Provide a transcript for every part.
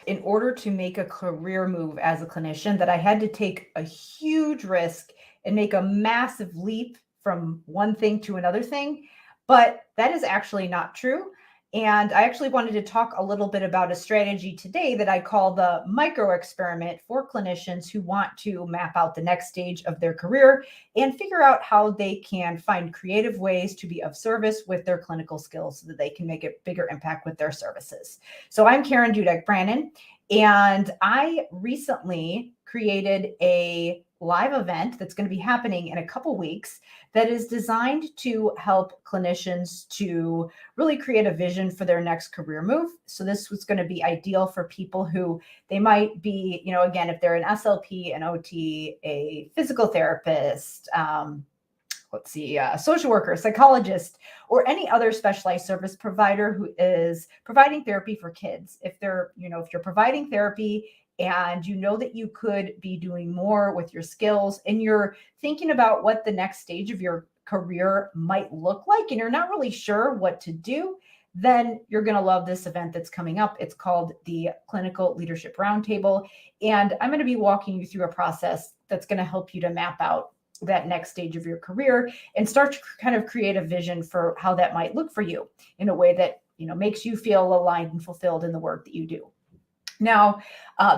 in order to make a career move as a clinician that I had to take a huge risk and make a massive leap from one thing to another thing. But that is actually not true. And I actually wanted to talk a little bit about a strategy today that I call the micro experiment for clinicians who want to map out the next stage of their career and figure out how they can find creative ways to be of service with their clinical skills so that they can make a bigger impact with their services. So I'm Karen Dudek-Brannan, and I recently created a live event that's going to be happening in a couple weeks that is designed to help clinicians to really create a vision for their next career move. So this was going to be ideal for people who they might be, again, if they're an SLP, an OT, a physical therapist, a social worker, psychologist, or any other specialized service provider who is providing therapy for kids. If you're providing therapy and you know that you could be doing more with your skills and you're thinking about what the next stage of your career might look like and you're not really sure what to do, then you're going to love this event that's coming up. It's called the Clinical Leadership Roundtable. And I'm going to be walking you through a process that's going to help you to map out that next stage of your career and start to kind of create a vision for how that might look for you in a way that, makes you feel aligned and fulfilled in the work that you do. Now,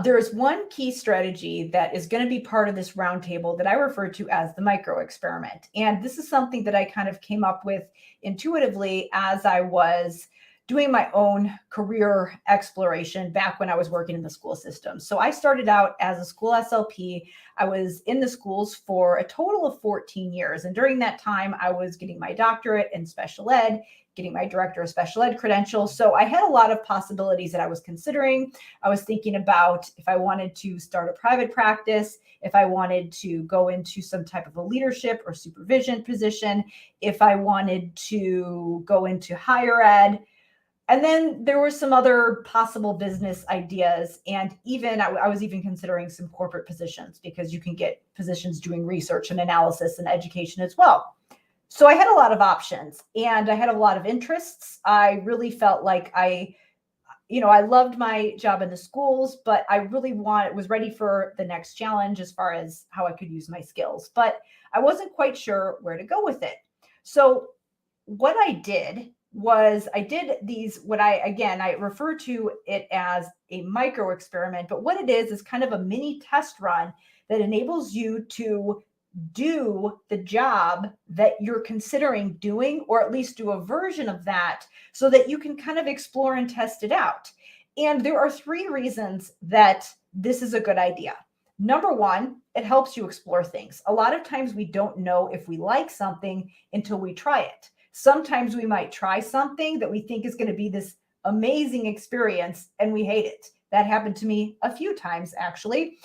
there is one key strategy that is going to be part of this roundtable that I refer to as the micro experiment. And this is something that I kind of came up with intuitively as I was doing my own career exploration back when I was working in the school system. So I started out as a school SLP. I was in the schools for a total of 14 years. And during that time, I was getting my doctorate in special ed, getting my director of special ed credential. So I had a lot of possibilities that I was considering. I was thinking about if I wanted to start a private practice, if I wanted to go into some type of a leadership or supervision position, if I wanted to go into higher ed. And then there were some other possible business ideas. And even I was even considering some corporate positions because you can get positions doing research and analysis and education as well. So I had a lot of options and I had a lot of interests. I really felt like I loved my job in the schools, but I really was ready for the next challenge as far as how I could use my skills, but I wasn't quite sure where to go with it. So what I did was I did these, I refer to it as a micro experiment, but what it is kind of a mini test run that enables you to do the job that you're considering doing, or at least do a version of that so that you can kind of explore and test it out. And there are 3 reasons that this is a good idea. Number 1, it helps you explore things. A lot of times we don't know if we like something until we try it. Sometimes we might try something that we think is going to be this amazing experience and we hate it. That happened to me a few times, actually.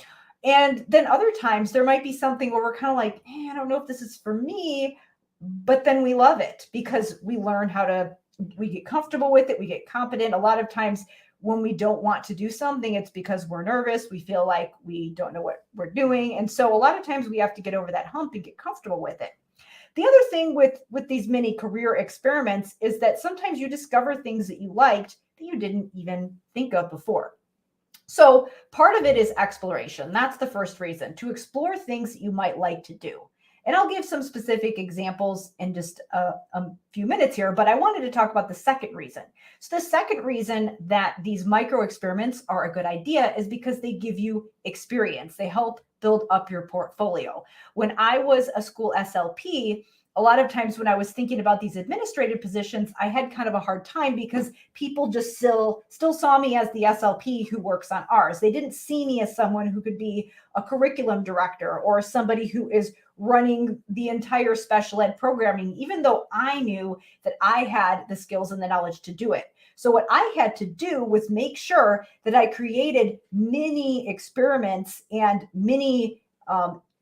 And then other times there might be something where we're kind of like, hey, I don't know if this is for me, but then we love it because we learn we get comfortable with it, we get competent. A lot of times when we don't want to do something, it's because we're nervous. We feel like we don't know what we're doing. And so a lot of times we have to get over that hump and get comfortable with it. The other thing with these mini career experiments is that sometimes you discover things that you liked that you didn't even think of before. So part of it is exploration. That's the first reason, to explore things that you might like to do. And I'll give some specific examples in just a few minutes here, but I wanted to talk about the second reason. So the second reason that these micro experiments are a good idea is because they give you experience. They help build up your portfolio. When I was a school SLP, a lot of times when I was thinking about these administrative positions, I had kind of a hard time because people just still saw me as the SLP who works on ours. They didn't see me as someone who could be a curriculum director or somebody who is running the entire special ed programming, even though I knew that I had the skills and the knowledge to do it. So what I had to do was make sure that I created mini experiments and mini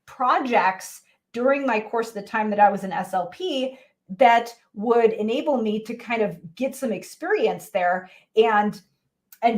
projects during my course of the time that I was an SLP that would enable me to kind of get some experience there and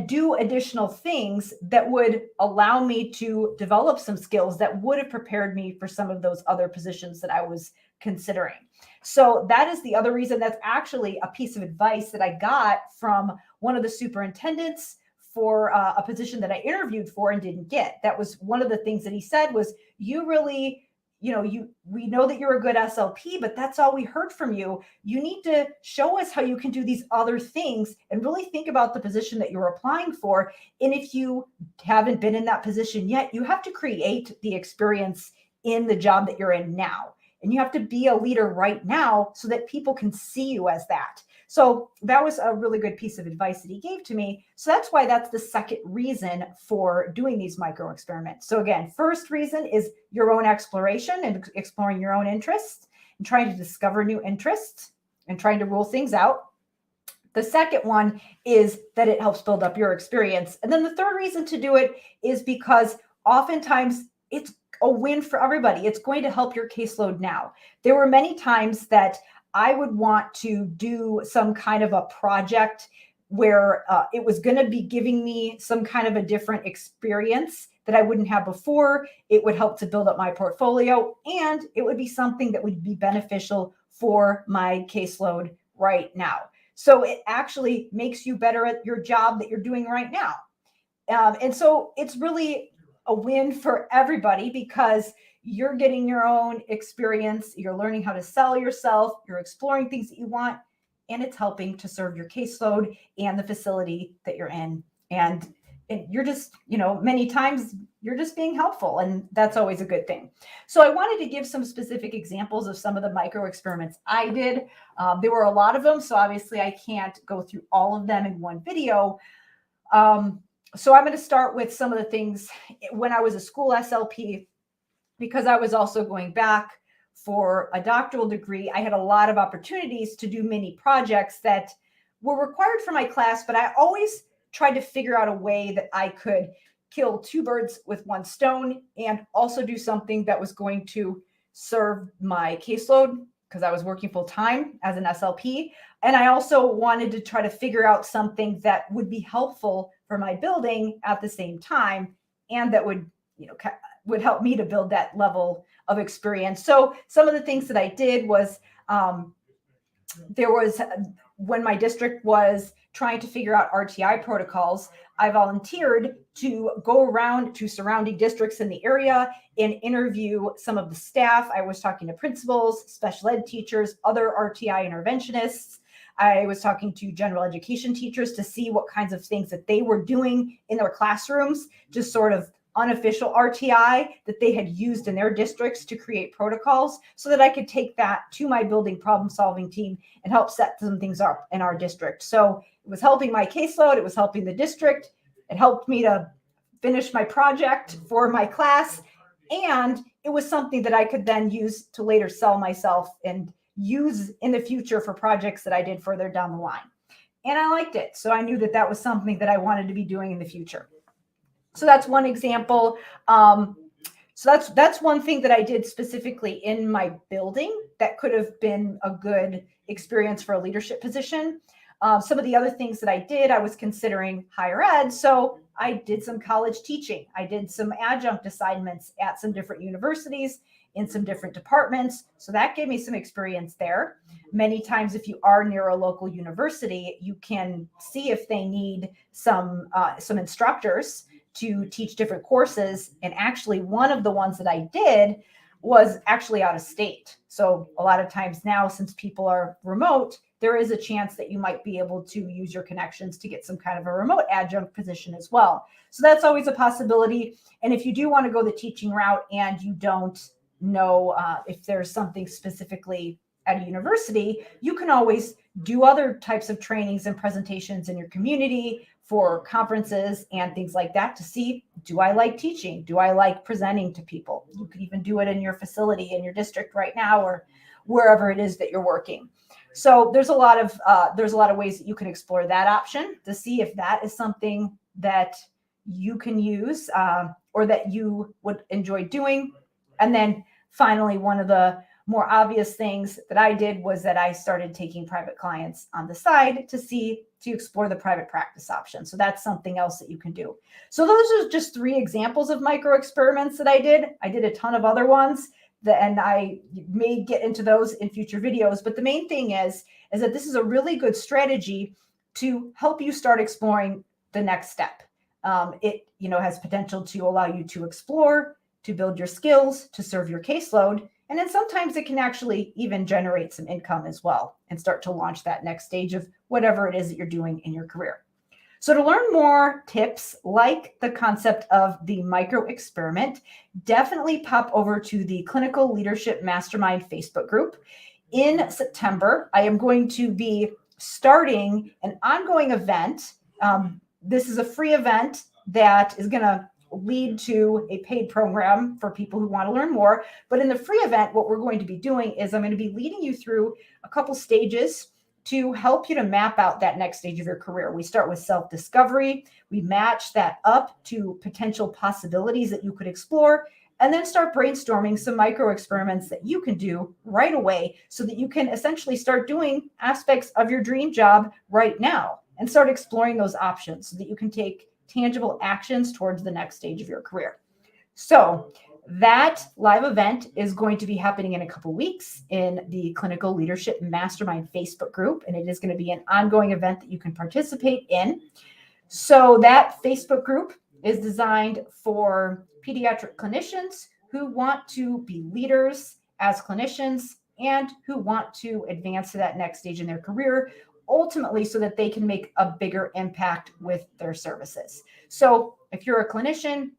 do additional things that would allow me to develop some skills that would have prepared me for some of those other positions that I was considering. So that is the other reason. That's actually a piece of advice that I got from one of the superintendents for a position that I interviewed for and didn't get. That was one of the things that he said was, you really, we know that you're a good SLP, but that's all we heard from you. You need to show us how you can do these other things and really think about the position that you're applying for. And if you haven't been in that position yet, you have to create the experience in the job that you're in now. And you have to be a leader right now so that people can see you as that. So that was a really good piece of advice that he gave to me. So that's why that's the second reason for doing these micro experiments. So again, first reason is your own exploration and exploring your own interests and trying to discover new interests and trying to rule things out. The second one is that it helps build up your experience. And then the third reason to do it is because oftentimes it's a win for everybody. It's going to help your caseload now. There were many times that I would want to do some kind of a project where it was going to be giving me some kind of a different experience that I wouldn't have before. It would help to build up my portfolio, and it would be something that would be beneficial for my caseload right now. So it actually makes you better at your job that you're doing right now. And so it's really a win for everybody because you're getting your own experience, you're learning how to sell yourself, you're exploring things that you want, and it's helping to serve your caseload and the facility that you're in. And you're just, many times you're just being helpful, and that's always a good thing. So I wanted to give some specific examples of some of the micro experiments I did. There were a lot of them, so obviously I can't go through all of them in one video. So I'm going to start with some of the things when I was a school SLP. Because I was also going back for a doctoral degree, I had a lot of opportunities to do mini projects that were required for my class, but I always tried to figure out a way that I could kill two birds with one stone and also do something that was going to serve my caseload because I was working full time as an SLP. And I also wanted to try to figure out something that would be helpful for my building at the same time and that would help me to build that level of experience. So some of the things that I did was when my district was trying to figure out RTI protocols, I volunteered to go around to surrounding districts in the area and interview some of the staff. I was talking to principals, special ed teachers, other RTI interventionists. I was talking to general education teachers to see what kinds of things that they were doing in their classrooms, just sort of unofficial RTI that they had used in their districts to create protocols so that I could take that to my building problem solving team and help set some things up in our district. So it was helping my caseload. It was helping the district. It helped me to finish my project for my class. And it was something that I could then use to later sell myself and use in the future for projects that I did further down the line. And I liked it. So I knew that that was something that I wanted to be doing in the future. So that's one example. So that's one thing that I did specifically in my building that could have been a good experience for a leadership position. Some of the other things that I did, I was considering higher ed. So I did some college teaching. I did some adjunct assignments at some different universities in some different departments. So that gave me some experience there. Many times, if you are near a local university, you can see if they need some instructors to teach different courses. And actually one of the ones that I did was actually out of state. So a lot of times now, since people are remote, there is a chance that you might be able to use your connections to get some kind of a remote adjunct position as well. So that's always a possibility. And if you do want to go the teaching route and you don't know if there's something specifically at a university, you can always do other types of trainings and presentations in your community for conferences and things like that to see, do I like teaching? Do I like presenting to people? You could even do it in your facility, in your district right now, or wherever it is that you're working. So there's a lot of ways that you can explore that option to see if that is something that you can use or that you would enjoy doing. And then finally, one of the more obvious things that I did was that I started taking private clients on the side to explore the private practice option. So that's something else that you can do. So those are just 3 examples of micro experiments that I did. I did a ton of other ones and I may get into those in future videos. But the main thing is that this is a really good strategy to help you start exploring the next step. It, has potential to allow you to explore, to build your skills, to serve your caseload. And then sometimes it can actually even generate some income as well and start to launch that next stage of whatever it is that you're doing in your career. So to learn more tips like the concept of the micro experiment, definitely pop over to the Clinical Leadership Mastermind Facebook group. In September, I am going to be starting an ongoing event. This is a free event that is going to lead to a paid program for people who want to learn more. But in the free event, what we're going to be doing is I'm going to be leading you through a couple stages to help you to map out that next stage of your career. We start with self-discovery. We match that up to potential possibilities that you could explore, and then start brainstorming some micro experiments that you can do right away so that you can essentially start doing aspects of your dream job right now and start exploring those options so that you can take tangible actions towards the next stage of your career. So that live event is going to be happening in a couple weeks in the Clinical Leadership Mastermind Facebook group, and it is going to be an ongoing event that you can participate in. So that Facebook group is designed for pediatric clinicians who want to be leaders as clinicians and who want to advance to that next stage in their career, ultimately so that they can make a bigger impact with their services. So if you're a clinician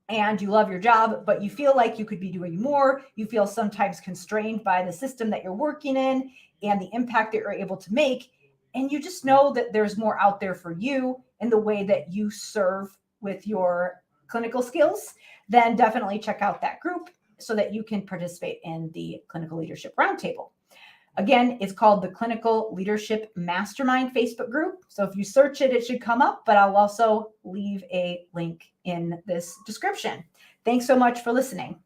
and you love your job, but you feel like you could be doing more, you feel sometimes constrained by the system that you're working in and the impact that you're able to make, and you just know that there's more out there for you in the way that you serve with your clinical skills, then definitely check out that group so that you can participate in the Clinical Leadership Roundtable. Again, it's called the Clinical Leadership Mastermind Facebook group. So if you search it, it should come up, but I'll also leave a link in this description. Thanks so much for listening.